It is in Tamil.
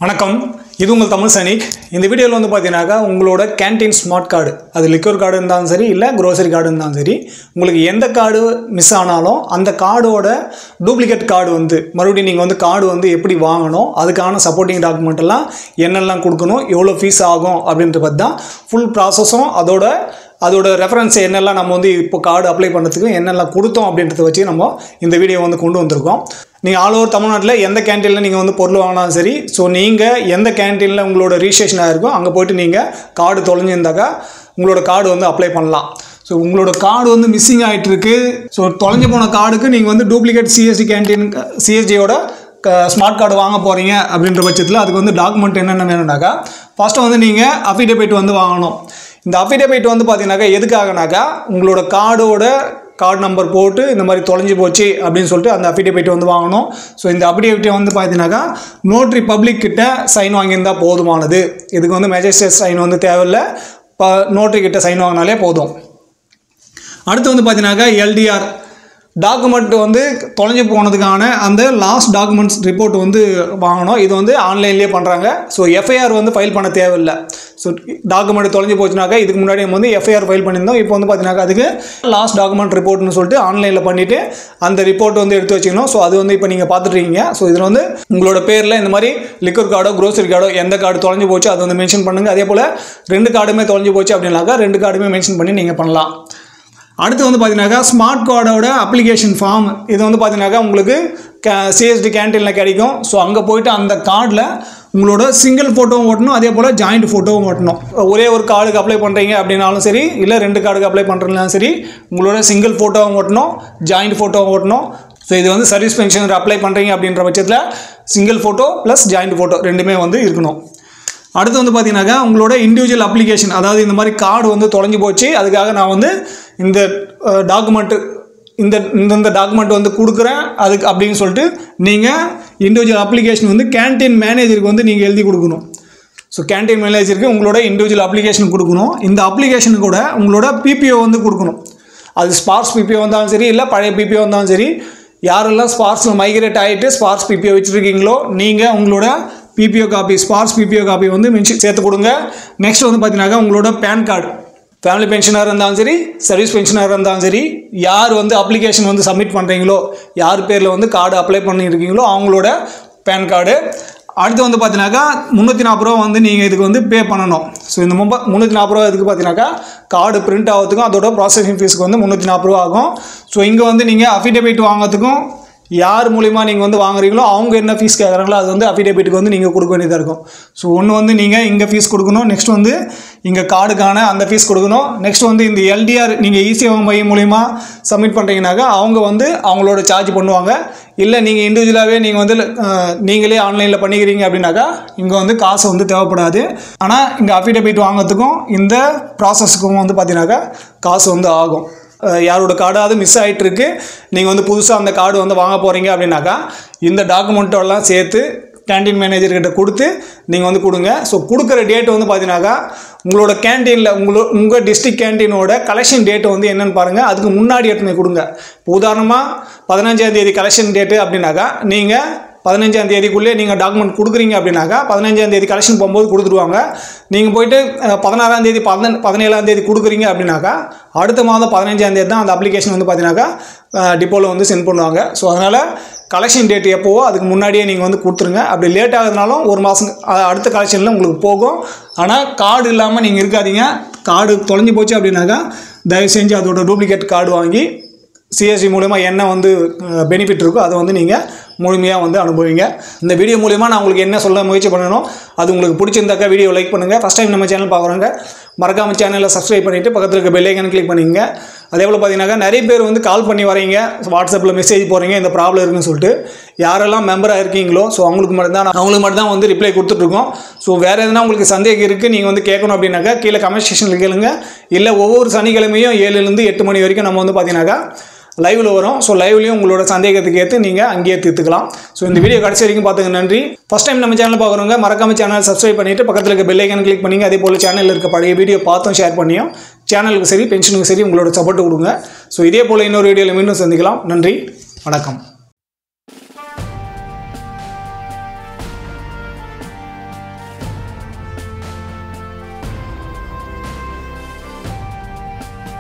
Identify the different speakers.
Speaker 1: வணக்கம் இது உங்கள் தமிழ் சைனிக் இந்த வீடியோவில் வந்து பார்த்தீங்கன்னாக்கா உங்களோட கேண்டீன் ஸ்மார்ட் கார்டு அது லிக்வர் கார்டு இருந்தாலும் சரி இல்லை க்ரோசரி கார்டு இருந்தாலும் சரி உங்களுக்கு எந்த கார்டு மிஸ் ஆனாலும் அந்த கார்டோட டூப்ளிகேட் கார்டு வந்து மறுபடியும் நீங்கள் வந்து கார்டு வந்து எப்படி வாங்கணும் அதுக்கான சப்போர்ட்டிங் டாக்குமெண்ட் எல்லாம் என்னெல்லாம் கொடுக்கணும் எவ்வளோ ஃபீஸ் ஆகும் அப்படின்றத பற்றி தான் ஃபுல் ப்ராசஸும் அதோட ரெஃபரன்ஸ் என்னெல்லாம் நம்ம வந்து இப்போ கார்டு அப்ளை பண்ணுறதுக்கு என்னெல்லாம் கொடுத்தோம் அப்படின்றத வச்சு நம்ம இந்த வீடியோ வந்து கொண்டு வந்திருக்கோம். நீங்கள் ஆல் ஓவர் தமிழ்நாட்டில் எந்த கேண்டீனில் நீங்கள் வந்து பொருள் வாங்கினாலும் சரி, ஸோ நீங்கள் எந்த கேண்டீனில் உங்களோட ரிஜிஸ்ட்ரேஷன் ஆகிருக்கோ அங்கே போய்ட்டு நீங்கள் கார்டு தொலைஞ்சிருந்தாக்கா உங்களோட கார்டு வந்து அப்ளை பண்ணலாம். ஸோ உங்களோட கார்டு வந்து மிஸ்ஸிங் ஆகிட்டு இருக்கு. ஸோ தொலைஞ்சு போன கார்டுக்கு நீங்கள் வந்து டூப்ளிகேட் சிஎஸ்டியோட ஸ்மார்ட் கார்டு வாங்க போகிறீங்க அப்படின்ற பட்சத்தில் அதுக்கு வந்து டாக்குமெண்ட் என்னென்ன வேணும்னாக்கா ஃபஸ்ட்டு வந்து நீங்கள் அஃபிடேவிட் வந்து வாங்கணும். இந்த அஃபிடேவிட் வந்து பார்த்தீங்கன்னாக்கா எதுக்காகனாக்கா உங்களோட கார்டு நம்பர் போட்டு இந்த மாதிரி தொலைஞ்சு போச்சு அப்படின்னு சொல்லிட்டு அந்த அஃபிடேவிட் வந்து வாங்கணும். ஸோ இந்த அஃபிடேவிட்டை வந்து பார்த்தீங்கன்னாக்கா நோட்ரி பப்ளிக் கிட்ட சைன் வாங்கியிருந்தால் போதுமானது. இதுக்கு வந்து மேஜிஸ்ட்ரேட் சைன் வந்து தேவையில்லை, நோட்ரி கிட்ட சைன் வாங்கினாலே போதும். அடுத்து வந்து பார்த்தீங்கன்னாக்கா எல்டிஆர் டாக்குமெண்ட் வந்து தொலைஞ்சு போனதுக்கான அந்த லாஸ்ட் டாக்குமெண்ட்ஸ் ரிப்போர்ட் வந்து வாங்கணும். இது வந்து ஆன்லைன்லேயே பண்ணுறாங்க. ஸோ எஃப்ஐஆர் வந்து ஃபைல் பண்ண தேவையில்லை. ஸோ டாக்குமெண்ட் தொலைஞ்சு போச்சுனாக்கா இதுக்கு முன்னாடி நம்ம வந்து எஃப்ஐஆர் ஃபைல் பண்ணியிருந்தோம். இப்போ வந்து பார்த்தீங்கன்னா அதுக்கு லாஸ்ட் டாக்குமெண்ட் ரிப்போர்ட்னு சொல்லிட்டு ஆன்லைனில் பண்ணிவிட்டு அந்த ரிப்போர்ட் வந்து எடுத்து வச்சுக்கணும். ஸோ அது வந்து இப்போ நீங்கள் பார்த்துட்ருக்கீங்க. ஸோ இதில் வந்து உங்களோட பேரில் இந்த மாதிரி லிக்வர் கார்டோ க்ரோசரி கார்டோ எந்த கார்டு தொலைஞ்சு போச்சு அது வந்து மென்ஷன் பண்ணுங்கள். அதே போல் 2 கார்டுமே தொலைஞ்சு போச்சு அப்படின்னாக்கா 2 கார்டுமே மென்ஷன் பண்ணி நீங்கள் பண்ணலாம். அடுத்து வந்து பார்த்தீங்கன்னாக்கா ஸ்மார்ட் கார்டோட அப்ளிகேஷன் ஃபார்ம் இது வந்து பார்த்தீங்கன்னாக்கா உங்களுக்கு சிஎஸ்டி கேண்டீனில் கிடைக்கும். ஸோ அங்கே போய்ட்டு அந்த கார்டில் உங்களோட சிங்கிள் ஃபோட்டோவும் ஓட்டணும், அதே போல் ஜாயிண்ட் ஃபோட்டோவும் ஓட்டணும். ஒரே ஒரு கார்டுக்கு அப்ளை பண்ணுறீங்க அப்படின்னாலும் சரி, இல்லை 2 கார்டுக்கு அப்ளை பண்ணுறதுனாலும் சரி, உங்களோட சிங்கிள் ஃபோட்டோவும் ஓட்டணும், ஜாயிண்ட் ஃபோட்டோவும் ஓட்டணும். ஸோ இது வந்து சர்வீஸ் பென்ஷன் அப்ளை பண்ணுறீங்க அப்படின்ற பட்சத்தில் single photo plus joint photo ரெண்டுமே வந்து இருக்கணும். அடுத்து வந்து பார்த்தீங்கன்னாக்கா உங்களோட இண்டிவிஜுவல் அப்ளிகேஷன், அதாவது இந்த மாதிரி கார்டு வந்து தொலைஞ்சு போச்சு, அதுக்காக நான் வந்து இந்த டாக்குமெண்ட்டு இந்த டாக்குமெண்ட் வந்து கொடுக்குறேன் அதுக்கு அப்படின்னு சொல்லிட்டு நீங்கள் இண்டிவிஜுவல் அப்ளிகேஷன் வந்து கேண்டீன் மேனேஜருக்கு வந்து நீங்கள் எழுதி கொடுக்கணும். ஸோ கேண்டீன் மேனேஜருக்கு உங்களோட இண்டிவிஜுவல் அப்ளிகேஷன் கொடுக்கணும். இந்த அப்ளிகேஷனுக்கு கூட உங்களோட பிபிஓ வந்து கொடுக்கணும். அது ஸ்பார்க்ஸ் பிபிஓ வந்தாலும் சரி, இல்லை பழைய பிபிஓ வந்தாலும் சரி, யாரெல்லாம் ஸ்பார்க்ஸில் மைக்ரேட் ஆகிட்டு ஸ்பார்க்ஸ் பிபிஓ வச்சுருக்கீங்களோ நீங்கள் உங்களோட PPO copy Sparks PPO copy வந்து சேர்த்து கொடுங்க. நெக்ஸ்ட் வந்து பார்த்தீங்கன்னாக்கா உங்களோட பேன் கார்டு, ஃபேமிலி பென்ஷனாக இருந்தாலும் சரி, சர்வீஸ் பென்ஷனாக இருந்தாலும் சரி, யார் வந்து அப்ளிகேஷன் வந்து சப்மிட் பண்ணுறீங்களோ, யார் பேரில் வந்து கார்டு அப்ளை பண்ணியிருக்கீங்களோ அவங்களோட பேன் கார்டு. அடுத்து வந்து பார்த்தீங்கன்னாக்கா 340 ரூபா வந்து நீங்கள் இதுக்கு வந்து பே பண்ணணும். ஸோ இந்த 340 ரூபா இதுக்கு பார்த்தீங்கன்னாக்கா கார்டு பிரிண்ட் ஆகிறதுக்கும் அதோட ப்ராசஸிங் ஃபீஸுக்கு வந்து 340 ரூபா ஆகும். ஸோ இங்கே வந்து நீங்கள் அஃபிடேவிட் வாங்கிறதுக்கும் யார் மூலிமா நீங்கள் வந்து வாங்குறீங்களோ அவங்க என்ன ஃபீஸ் கேட்குறாங்களோ அது வந்து அஃபிடேவிட்டுக்கு வந்து நீங்கள் கொடுக்க வேண்டியதாக இருக்கும். ஸோ ஒன்று வந்து நீங்கள் இங்கே ஃபீஸ் கொடுக்கணும், நெக்ஸ்ட் வந்து இங்கே கார்டுக்கான அந்த ஃபீஸ் கொடுக்கணும். நெக்ஸ்ட் வந்து இந்த எல்டிஆர் நீங்கள் இசேவை மையம் மூலிமா சப்மிட் பண்ணுறீங்கனாக்கா அவங்க வந்து அவங்களோட சார்ஜ் பண்ணுவாங்க. இல்லை நீங்கள் இண்டிவிஜுவலாகவே நீங்கள் வந்து நீங்களே ஆன்லைனில் பண்ணிக்கிறீங்க அப்படின்னாக்கா இங்கே வந்து காசு வந்து தேவைப்படாது. ஆனால் இங்கே அஃபிடேவிட் வாங்கிறதுக்கும் இந்த ப்ராசஸுக்கும் வந்து பார்த்தீங்கன்னாக்கா காசு வந்து ஆகும். யாரோட கார்டாவது மிஸ் ஆகிட்டுருக்கு, நீங்கள் வந்து புதுசாக அந்த கார்டு வந்து வாங்க போகிறீங்க அப்படின்னாக்கா இந்த டாக்குமெண்ட்டெல்லாம் சேர்த்து கேண்டீன் மேனேஜர்கிட்ட கொடுத்து நீங்கள் வந்து கொடுங்க. ஸோ கொடுக்குற டேட்டு வந்து பார்த்தீங்கன்னாக்கா உங்களோட கேண்டீனில் உங்கள் டிஸ்ட்ரிக்ட் கேண்டீனோட கலெக்ஷன் டேட்டு வந்து என்னென்னு பாருங்கள், அதுக்கு முன்னாடி எடுத்துன்னு கொடுங்க. இப்போ உதாரணமாக 15ஆம் தேதி கலெக்ஷன் டேட்டு அப்படின்னாக்கா நீங்கள் 15ஆம் தேதிக்குள்ளே நீங்கள் டாக்குமெண்ட் கொடுக்குறீங்க அப்படின்னாக்கா 15ஆம் தேதி கலெக்ஷன் போகும்போது கொடுத்துருவாங்க. நீங்கள் போய்ட்டு 16ஆம் தேதி 17ஆம் தேதி கொடுக்குறீங்க அப்படின்னாக்கா அடுத்த மாதம் 15ஆம் தேதி தான் அந்த அப்ளிகேஷன் வந்து பார்த்தீங்கன்னாக்கா டிப்போவில் வந்து சென்ட் பண்ணுவாங்க. ஸோ அதனால் கலெக்ஷன் டேட் எப்போவோ அதுக்கு முன்னாடியே நீங்கள் வந்து கொடுத்துருங்க. அப்படி லேட் ஆகுதுனாலும் 1 மாதம் அடுத்த கலெக்ஷனில் உங்களுக்கு போகும். ஆனால் கார்டு இல்லாமல் நீங்கள் இருக்காதீங்க. கார்டு தொலைஞ்சு போச்சு அப்படின்னாக்கா தயவு செஞ்சு அதோட டூப்ளிகேட் கார்டு வாங்கி சிஎஸ்சி மூலமா என்ன வந்து பெனிஃபிட் இருக்கோ அதை வந்து நீங்கள் முழுமையாக வந்து அனுபவிங்க. இந்த வீடியோ மூலமா நான் உங்களுக்கு என்ன சொல்ல முயற்சி பண்ணணும், அது உங்களுக்கு பிடிச்சிருந்தாக்கா வீடியோ லைக் பண்ணுங்கள். ஃபஸ்ட் டைம் நம்ம சேனல் பார்க்குறோங்க மறக்காம சேனலை சப்ஸ்கிரைப் பண்ணிவிட்டு பக்கத்தில் இருக்க பெல் ஐக்கானை கிளிக் பண்ணிங்க. அதே போல் பார்த்தீங்கன்னாக்கா நிறைய பேர் வந்து கால் பண்ணி வரீங்க, வாட்ஸ்அப்பில் மெசேஜ் போகிறீங்க இந்த ப்ராப்ளம் இருக்குன்னு சொல்லிட்டு. யாரெல்லாம் மெம்பராக இருக்கீங்களோ ஸோ அவங்களுக்கு மட்டும்தான் வந்து ரிப்ளை கொடுத்துட்ருக்கோம். ஸோ வேறு எதுனா உங்களுக்கு சந்தேகம் இருக்குது நீங்கள் வந்து கேட்கணும் அப்படின்னாக்கா கீழே கமெண்ட் செக்ஷனில் கேளுங்க. இல்லை ஒவ்வொரு சனிக்கிழமையும் 7லேருந்து 8 மணி வரைக்கும் நம்ம வந்து பார்த்தீங்கன்னாக்கா லைவில் வரும். ஸோ லைவ்லையும் உங்களோட சந்தேகத்துக்கு ஏற்று நீங்கள் அங்கேயே தீர்த்துக்கலாம். ஸோ இந்த வீடியோ கடைசி வரைக்கும் பார்த்துங்க, நன்றி. ஃபஸ்ட் டைம் நம்ம சேனல் பார்க்குறவங்க மறக்காம சேனல் சப்ஸ்கிரைப் பண்ணிவிட்டு பக்கத்தில் இருக்க பெல் ஐக்கான் கிளிக் பண்ணிங்க. அதே போல் சேனலில் இருக்க பழைய வீடியோ பார்த்தும் ஷேர் பண்ணியும் சேனலுக்கு சரி பென்ஷனுக்கு சரி உங்களோட சப்போர்ட் கொடுங்க. ஸோ இதே போல் இன்னொரு வீடியோவில் மீண்டும் சந்திக்கலாம். நன்றி, வணக்கம்.